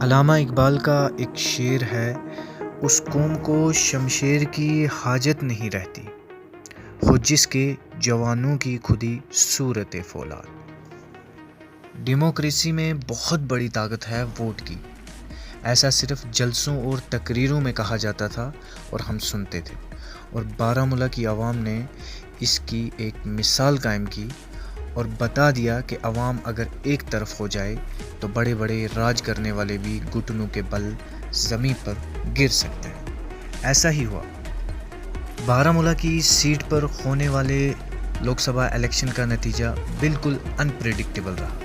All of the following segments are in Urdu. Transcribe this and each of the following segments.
علامہ اقبال کا ایک شعر ہے، اس قوم کو شمشیر کی حاجت نہیں رہتی، خود جس کے جوانوں کی خودی صورت فولاد۔ ڈیموکریسی میں بہت بڑی طاقت ہے ووٹ کی، ایسا صرف جلسوں اور تقریروں میں کہا جاتا تھا اور ہم سنتے تھے، اور بارہمولہ کی عوام نے اس کی ایک مثال قائم کی اور بتا دیا کہ عوام اگر ایک طرف ہو جائے تو بڑے بڑے راج کرنے والے بھی گھٹنوں کے بل زمین پر گر سکتے ہیں۔ ایسا ہی ہوا۔ بارہمولہ کی سیٹ پر ہونے والے لوک سبھا الیکشن کا نتیجہ بالکل انپریڈکٹیبل رہا۔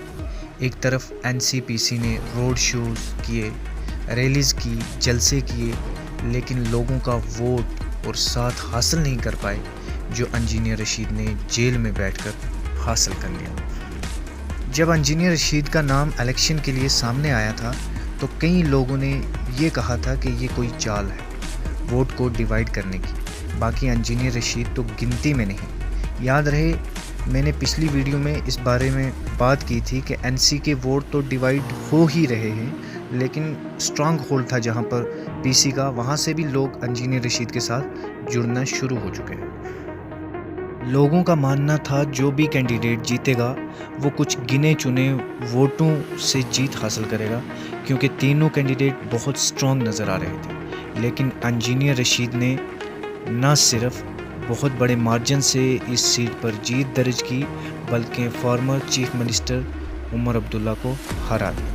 ایک طرف این سی پی سی نے روڈ شوز کیے، ریلیز کی، جلسے کیے، لیکن لوگوں کا ووٹ اور ساتھ حاصل نہیں کر پائے جو انجینئر رشید نے جیل میں بیٹھ کر حاصل کر لیا۔ جب انجینئر رشید کا نام الیکشن کے لیے سامنے آیا تھا تو کئی لوگوں نے یہ کہا تھا کہ یہ کوئی چال ہے ووٹ کو ڈیوائیڈ کرنے کی، باقی انجینئر رشید تو گنتی میں نہیں۔ یاد رہے میں نے پچھلی ویڈیو میں اس بارے میں بات کی تھی کہ این سی کے ووٹ تو ڈیوائیڈ ہو ہی رہے ہیں، لیکن اسٹرانگ ہولڈ تھا جہاں پر پی سی کا، وہاں سے بھی لوگ انجینئر رشید کے ساتھ جڑنا شروع ہو چکے ہیں۔ لوگوں کا ماننا تھا جو بھی کینڈیڈیٹ جیتے گا وہ کچھ گنے چنے ووٹوں سے جیت حاصل کرے گا، کیونکہ تینوں کینڈیڈیٹ بہت اسٹرانگ نظر آ رہے تھے۔ لیکن انجینئر رشید نے نہ صرف بہت بڑے مارجن سے اس سیٹ پر جیت درج کی بلکہ farmer chief minister Omar Abdullah کو ہرا دیا۔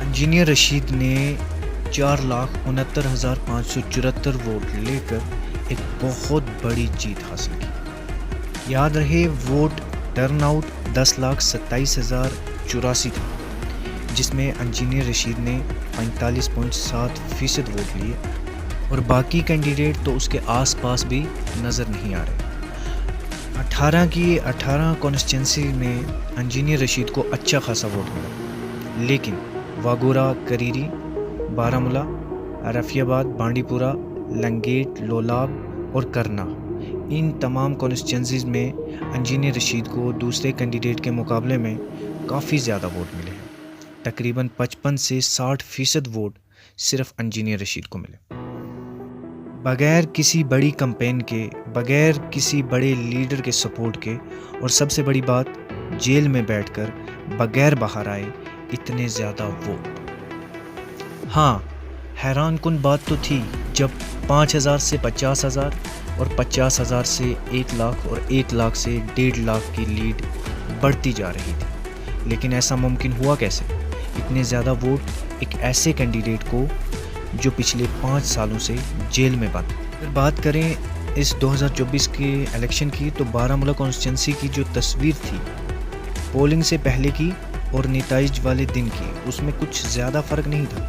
انجینئر رشید نے 4,69,574 ووٹ لے کر ایک بہت بڑی جیت حاصل کی۔ یاد رہے ووٹ ٹرن آؤٹ 10,27,084 تھا، جس میں انجینئر رشید نے 45.7% ووٹ لیے اور باقی کینڈیڈیٹ تو اس کے آس پاس بھی نظر نہیں آ رہے۔ 18 کی 18 کانسٹیچوئنسی میں انجینئر رشید کو اچھا خاصا ووٹ ملا، لیکن واگورہ، کریری، بارہمولہ، رفیع آباد، بانڈی پورہ، لنگیٹ، لولاب اور کرنا، ان تمام کانسٹیچوئنسیز میں انجینئر رشید کو دوسرے کینڈیڈیٹ کے مقابلے میں کافی زیادہ ووٹ ملے ہیں۔ تقریباً 55 سے 60% ووٹ صرف انجینئر رشید کو ملے۔ بغیر کسی بڑی کمپین کے، بغیر کسی بڑے لیڈر کے سپورٹ کے، اور سب سے بڑی بات جیل میں بیٹھ کر بغیر باہر آئے اتنے زیادہ ووٹ۔ ہاں، حیران کن بات تو تھی جب 5,000 سے 50,000 اور 50,000 سے 1 لاکھ اور 1 لاکھ سے 1.5 لاکھ کی لیڈ بڑھتی جا رہی تھی، لیکن ایسا ممکن ہوا کیسے؟ اتنے زیادہ ووٹ ایک ایسے کینڈیڈیٹ کو جو پچھلے 5 سالوں سے جیل میں بند۔ اگر بات کریں اس 2024 کے الیکشن کی تو بارہمولہ کانسٹیچوئنسی کی جو تصویر تھی پولنگ سے پہلے کی اور نتائج والے دن کی، اس میں کچھ زیادہ فرق نہیں تھا۔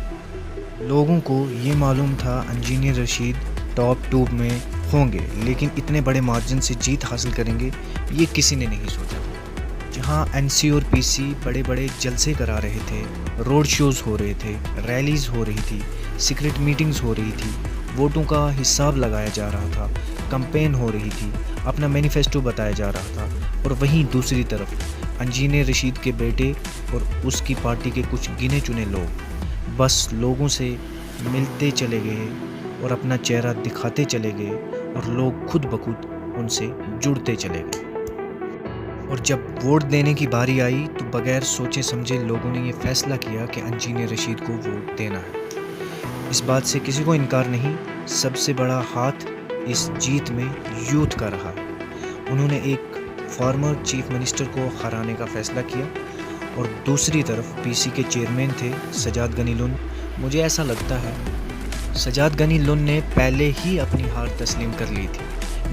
لوگوں کو یہ معلوم تھا انجینئر رشید ٹاپ 2 میں ہوں گے، لیکن اتنے بڑے مارجن سے جیت حاصل کریں گے یہ کسی نے نہیں سوچا۔ جہاں این سی اور پی سی بڑے بڑے جلسے کرا رہے تھے، روڈ شوز ہو رہے تھے، ریلیز ہو رہی تھی، سیکرٹ میٹنگز ہو رہی تھی، ووٹوں کا حساب لگایا جا رہا تھا، کمپین ہو رہی تھی، اپنا مینیفیسٹو بتایا جا رہا تھا، اور وہیں دوسری طرف انجینئر رشید کے بیٹے اور اس کی پارٹی کے کچھ گنے چنے لوگ بس لوگوں سے ملتے چلے گئے اور اپنا چہرہ دکھاتے چلے گئے اور لوگ خود بخود ان سے جڑتے چلے گئے۔ اور جب ووٹ دینے کی باری آئی تو بغیر سوچے سمجھے لوگوں نے یہ فیصلہ کیا کہ انجینئر رشید کو ووٹ دینا ہے۔ اس بات سے کسی کو انکار نہیں، سب سے بڑا ہاتھ اس جیت میں یوتھ کا رہا ہے۔ انہوں نے ایک فارمر چیف منسٹر کو ہرانے کا فیصلہ کیا اور دوسری طرف پی سی کے چیئرمین تھے سجاد غنی لون۔ مجھے ایسا لگتا ہے سجاد غنی لون نے پہلے ہی اپنی ہار تسلیم کر لی تھی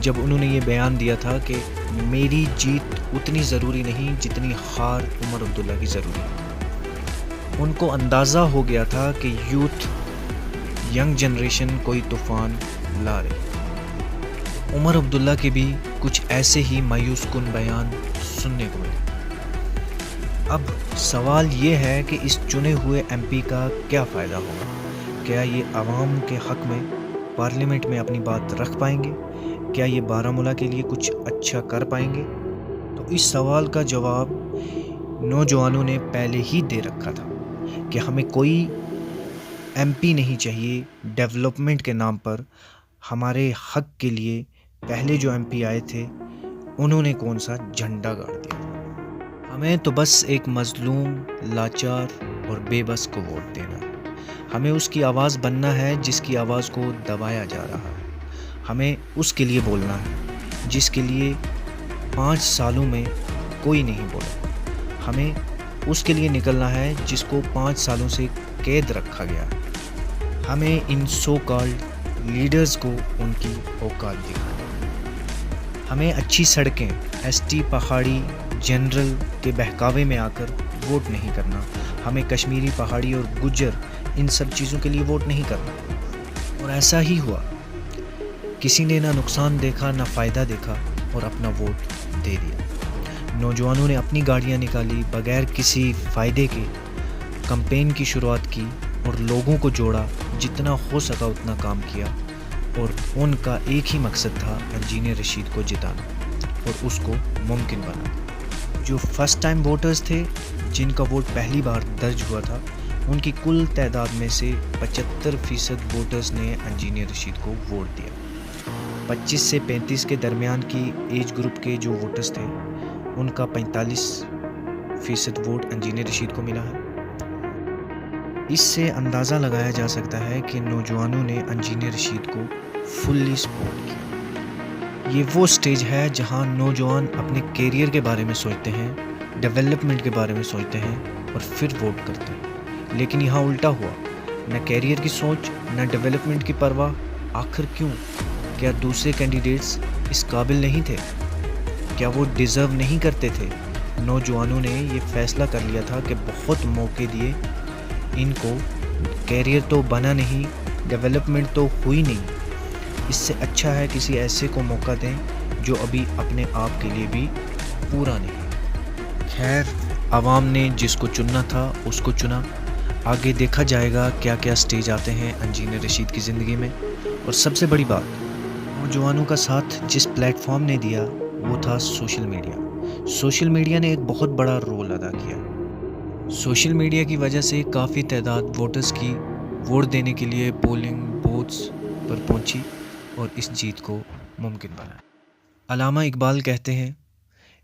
جب انہوں نے یہ بیان دیا تھا کہ میری جیت اتنی ضروری نہیں جتنی ہار عمر عبداللہ کی ضروری ہے۔ ان کو اندازہ ہو گیا تھا کہ یوتھ، ینگ جنریشن کوئی طوفان لا رہی۔ عمر عبداللہ کے بھی کچھ ایسے ہی مایوس کن بیان سننے کو ملے۔ اب سوال یہ ہے کہ اس چنے ہوئے ایم پی کا کیا فائدہ ہوگا؟ کیا یہ عوام کے حق میں پارلیمنٹ میں اپنی بات رکھ پائیں گے؟ کیا یہ بارہمولہ کے لیے کچھ اچھا کر پائیں گے؟ تو اس سوال کا جواب نوجوانوں نے پہلے ہی دے رکھا تھا کہ ہمیں کوئی ایم پی نہیں چاہیے ڈیولپمنٹ کے نام پر. ہمارے حق کے لیے پہلے جو ایم پی آئے تھے انہوں نے کون سا جھنڈا گاڑ دیا. ہمیں تو بس ایک مظلوم، لاچار اور بے بس کو ووٹ دینا. ہمیں اس کی آواز بننا ہے جس کی آواز کو دبایا جا رہا ہے. ہمیں اس کے لیے بولنا ہے جس کے لیے 5 سالوں میں کوئی نہیں بولا. ہمیں اس کے لیے نکلنا ہے جس کو 5 سالوں سے قید رکھا گیا ہے. ہمیں ان سو کالڈ لیڈرز کو ان کی اوقات دکھانی ہے. ہمیں اچھی سڑکیں، ایس ٹی، پہاڑی، جنرل کے بہکاوے میں آ کر ووٹ نہیں کرنا. ہمیں کشمیری، پہاڑی اور گجر ان سب چیزوں کے لیے ووٹ نہیں کرنا. اور ایسا ہی ہوا. کسی نے نہ نقصان دیکھا نہ فائدہ دیکھا اور اپنا ووٹ دے دیا. نوجوانوں نے اپنی گاڑیاں نکالی، بغیر کسی فائدے کے کمپین کی شروعات کی اور لوگوں کو جوڑا. جتنا ہو سکا اتنا کام کیا اور ان کا ایک ہی مقصد تھا انجینئر رشید کو جتانا اور اس کو ممکن بنانا. جو فرسٹ ٹائم ووٹرز تھے جن کا ووٹ پہلی بار درج ہوا تھا، ان کی کل تعداد میں سے 75% ووٹرز نے انجینئر رشید کو ووٹ دیا. 25 سے 35 کے درمیان کی ایج گروپ کے جو ووٹرز تھے ان کا 45% ووٹ انجینئر رشید کو ملا ہے. اس سے اندازہ لگایا جا سکتا ہے کہ نوجوانوں نے انجینئر رشید کو فلی سپورٹ کیا. یہ وہ سٹیج ہے جہاں نوجوان اپنے کیریئر کے بارے میں سوچتے ہیں، ڈیولپمنٹ کے بارے میں سوچتے ہیں اور پھر ووٹ کرتے ہیں. لیکن یہاں الٹا ہوا. نہ کیریئر کی سوچ، نہ ڈیولپمنٹ کی پرواہ. آخر کیوں؟ کیا دوسرے کینڈیڈیٹس اس قابل نہیں تھے؟ کیا وہ ڈیزرو نہیں کرتے تھے؟ نوجوانوں نے یہ فیصلہ کر لیا تھا کہ بہت موقع دیے ان کو، کیریئر تو بنا نہیں، ڈیولپمنٹ تو ہوئی نہیں. اس سے اچھا ہے کسی ایسے کو موقع دیں جو ابھی اپنے آپ کے لیے بھی پورا نہیں. خیر، عوام نے جس کو چننا تھا اس کو چنا. آگے دیکھا جائے گا کیا کیا سٹیج آتے ہیں انجینئر رشید کی زندگی میں. اور سب سے بڑی بات، نوجوانوں کا ساتھ جس پلیٹ فارم نے دیا وہ تھا سوشل میڈیا. سوشل میڈیا نے ایک بہت بڑا رول ادا کیا. سوشل میڈیا کی وجہ سے کافی تعداد ووٹرز کی ووٹ دینے کے لیے پولنگ بوتھس پر پہنچی اور اس جیت کو ممکن بنا. علامہ اقبال کہتے ہیں،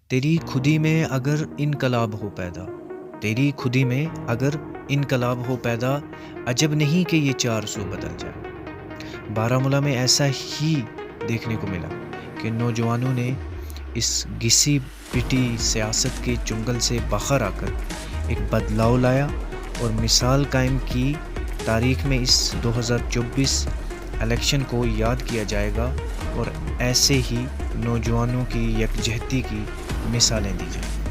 تیری خودی میں اگر انقلاب ہو پیدا، تیری خودی میں اگر انقلاب ہو پیدا، عجب نہیں کہ یہ 400 بدل جائے. بارہمولہ میں ایسا ہی دیکھنے کو ملا کہ نوجوانوں نے اس گھسی پٹی سیاست کے چنگل سے باہر آ کر ایک بدلاؤ لایا اور مثال قائم کی. تاریخ میں اس 2024 الیکشن کو یاد کیا جائے گا اور ایسے ہی نوجوانوں کی یکجہتی کی مثالیں دی جائیں.